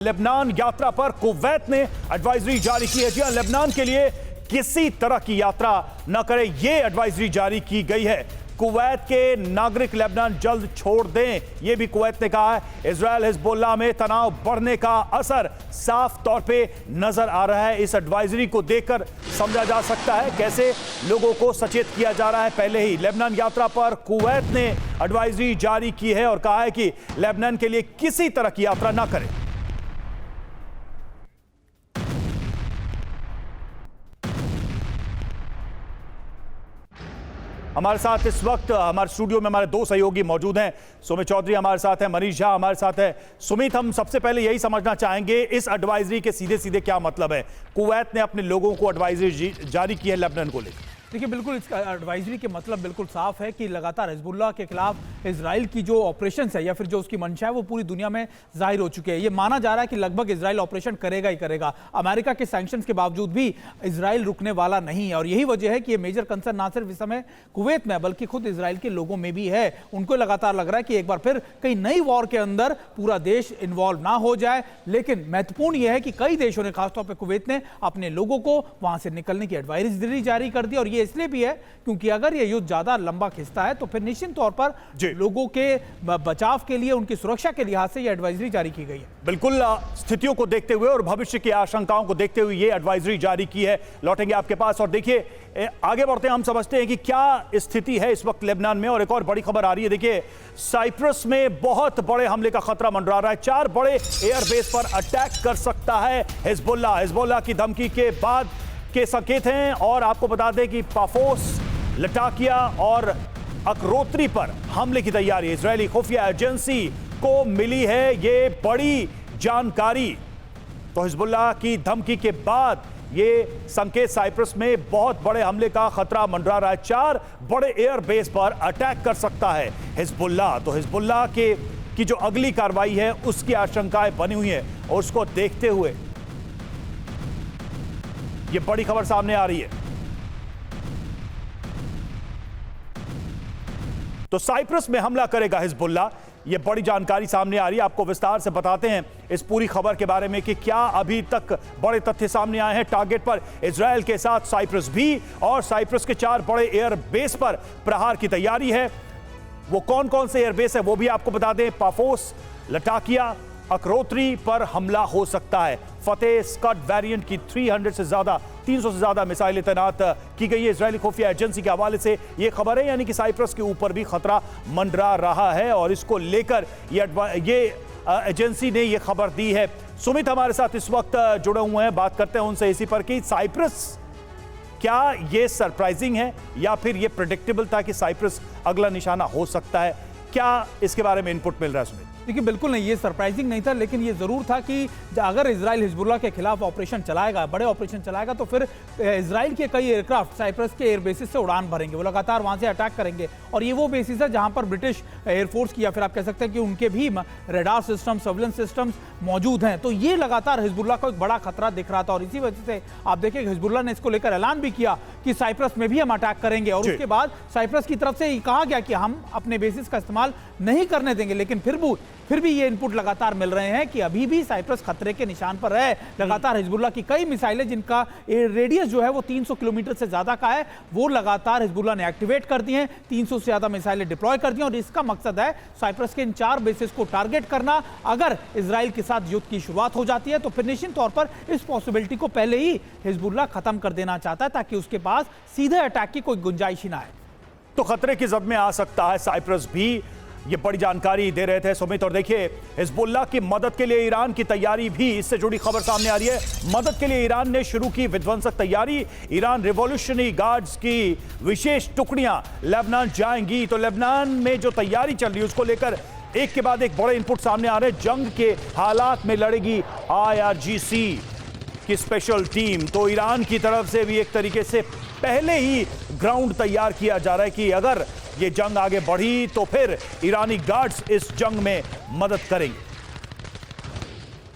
Lebanon यात्रा पर Kuwait ने एडवाइजरी जारी की है। जी हां, लेबनान के लिए किसी तरह की यात्रा न करें, यह एडवाइजरी जारी की गई है। कुवैत के नागरिक लेबनान जल्द छोड़ दें, यह भी कुवैत ने कहा है। इजराइल हिजबुल्लाह में तनाव बढ़ने का असर साफ तौर पे नजर आ रहा है। इस एडवाइजरी को देखकर समझा जा सकता है कैसे लोगों को सचेत किया जा रहा है। पहले ही लेबनान यात्रा पर कुवैत ने एडवाइजरी जारी की है और कहा है कि लेबनान के लिए किसी तरह की यात्रा न करें। हमारे साथ इस वक्त हमारे स्टूडियो में हमारे दो सहयोगी मौजूद हैं। सुमित चौधरी हमारे साथ हैं, मनीष झा हमारे साथ है। सुमित, हम सबसे पहले यही समझना चाहेंगे इस एडवाइजरी के सीधे सीधे क्या मतलब है। कुवैत ने अपने लोगों को एडवाइजरी जारी की है लेबनान को लेकर। देखिए, बिल्कुल इसका एडवाइजरी के मतलब बिल्कुल साफ है कि लगातार हिजबुल्लाह के खिलाफ इजराइल की जो ऑपरेशन है या फिर जो उसकी मंशा है वो पूरी दुनिया में जाहिर हो चुके हैं। ये माना जा रहा है कि लगभग इजराइल ऑपरेशन करेगा ही करेगा। अमेरिका के सैंक्शंस के बावजूद भी इजराइल रुकने वाला नहीं है और यही वजह है कि ये मेजर कंसर्न ना सिर्फ इस समय कुवैत में बल्कि खुद इजराइल के लोगों में भी है। उनको लगातार लग रहा है कि एक बार फिर कई नई वॉर के अंदर पूरा देश इन्वॉल्व ना हो जाए। लेकिन महत्वपूर्ण यह है कि कई देशों ने, खासतौर पर कुवैत ने, अपने लोगों को वहां से निकलने की एडवाइजरी जारी कर दी और ये इसलिए भी है क्योंकि अगर ये युद्ध ज्यादा लंबा खिंचता है तो फिर निश्चित तौर पर लोगों के बचाव के लिए, उनकी सुरक्षा के लिहाज से ये एडवाइजरी जारी की गई है। बिल्कुल, स्थितियों को देखते हुए और भविष्य की आशंकाओं को देखते हुए ये एडवाइजरी जारी की है। लौटेंगे आपके पास और देखिए आगे बढ़ते हैं। हम समझते हैं कि क्या स्थिति है इस वक्त लेबनान में। और एक और बड़ी खबर आ रही है, देखिए साइप्रस में बहुत बड़े हमले का खतरा मंडरा रहा है। 4 बड़े एयरबेस पर अटैक कर सकता है हिजबुल्लाह की धमकी के बाद के संकेत हैं। और आपको बता दें कि पाफोस, लटाकिया और अकरोत्री पर हमले की तैयारी इजरायली खुफिया एजेंसी को मिली है। ये बड़ी जानकारी। तो हिजबुल्लाह की धमकी के बाद ये संकेत साइप्रस में बहुत बड़े हमले का खतरा मंडरा रहा है। 4 बड़े एयरबेस पर अटैक कर सकता है हिजबुल्लाह। तो हिजबुल्लाह की जो अगली कार्रवाई है उसकी आशंकाएं बनी हुई है और उसको देखते हुए ये बड़ी खबर सामने आ रही है। तो साइप्रस में हमला करेगा हिजबुल्लाह, ये बड़ी जानकारी सामने आ रही है। आपको विस्तार से बताते हैं इस पूरी खबर के बारे में कि क्या अभी तक बड़े तथ्य सामने आए हैं। टारगेट पर इजराइल के साथ साइप्रस भी, और साइप्रस के 4 बड़े एयरबेस पर प्रहार की तैयारी है। वो कौन कौन से एयरबेस है वो भी आपको बता दें। पाफोस, लटाकिया, अकरोत्री पर हमला हो सकता है। फतेह स्कड वेरिएंट की 300 से ज्यादा मिसाइलें तैनात की गई है। इजरायली खुफिया एजेंसी के हवाले से यह खबर है, यानी कि साइप्रस के ऊपर भी खतरा मंडरा रहा है और इसको लेकर ये एजेंसी ने यह खबर दी है। सुमित हमारे साथ इस वक्त जुड़े हुए हैं, बात करते हैं उनसे इसी पर कि साइप्रस, क्या यह सरप्राइजिंग है या फिर यह प्रेडिक्टेबल था कि साइप्रस अगला निशाना हो सकता है? क्या इसके बारे में इनपुट मिल रहा है सुमित? देखिए, बिल्कुल नहीं, ये सरप्राइजिंग नहीं था, लेकिन ये जरूर था कि अगर इजराइल हिजबुल्लाह के खिलाफ ऑपरेशन चलाएगा, बड़े ऑपरेशन चलाएगा, तो फिर इजराइल के कई एयरक्राफ्ट साइप्रस के एयरबेसिस से उड़ान भरेंगे। वो लगातार वहां से अटैक करेंगे और ये वो बेसिस है जहां पर ब्रिटिश एयरफोर्स की, या फिर आप कह सकते हैं कि उनके भी रेडार सिस्टम, सर्विलेंस सिस्टम्स मौजूद हैं। तो ये लगातार हिजबुल्लाह को एक बड़ा खतरा दिख रहा था और इसी वजह से आप देखिए हिजबुल्लाह ने इसको लेकर ऐलान भी किया कि साइप्रस में भी हम अटैक करेंगे। और उसके बाद साइप्रस की तरफ से कहा गया कि हम अपने बेसिस का इस्तेमाल नहीं करने देंगे। लेकिन फिर भी ये इनपुट लगातार मिल रहे हैं कि अभी भी साइप्रस खतरे के निशान पर है। लगातार हिजबुल्लाह की कई मिसाइलें जिनका रेडियस जो है वो 300 किलोमीटर से ज्यादा का है, वो लगातार हिजबुल्लाह ने एक्टिवेट कर दी हैं। 300 से ज्यादा मिसाइलें डिप्लॉय कर दी हैं और इसका मकसद है साइप्रस के इन 4 बेसिस को टारगेट करना। अगर इजराइल के साथ युद्ध की शुरुआत हो जाती है तो फिर निश्चित तौर पर इस पॉसिबिलिटी को पहले ही हिजबुल्लाह खत्म कर देना चाहता है ताकि उसके पास सीधे अटैक की कोई गुंजाइश ही ना है। तो खतरे की जद में आ सकता है साइप्रस भी, ये बड़ी जानकारी दे रहे थे सुमित। और देखिए हिजबुल्लाह की मदद के लिए ईरान की तैयारी भी, इससे जुड़ी खबर सामने आ रही है। मदद के लिए ईरान ने शुरू की विध्वंसक तैयारी। ईरान रिवॉल्यूशनरी गार्ड्स की विशेष टुकड़ियां लेबनान जाएंगी। तो लेबनान में जो तैयारी चल रही है उसको लेकर एक के बाद एक बड़े इनपुट सामने आ रहे हैं। जंग के हालात में लड़ेगी IRGC की स्पेशल टीम। तो ईरान की तरफ से भी एक तरीके से पहले ही ग्राउंड तैयार किया जा रहा है कि अगर ये जंग आगे बढ़ी तो फिर ईरानी गार्ड्स इस जंग में मदद करेंगे।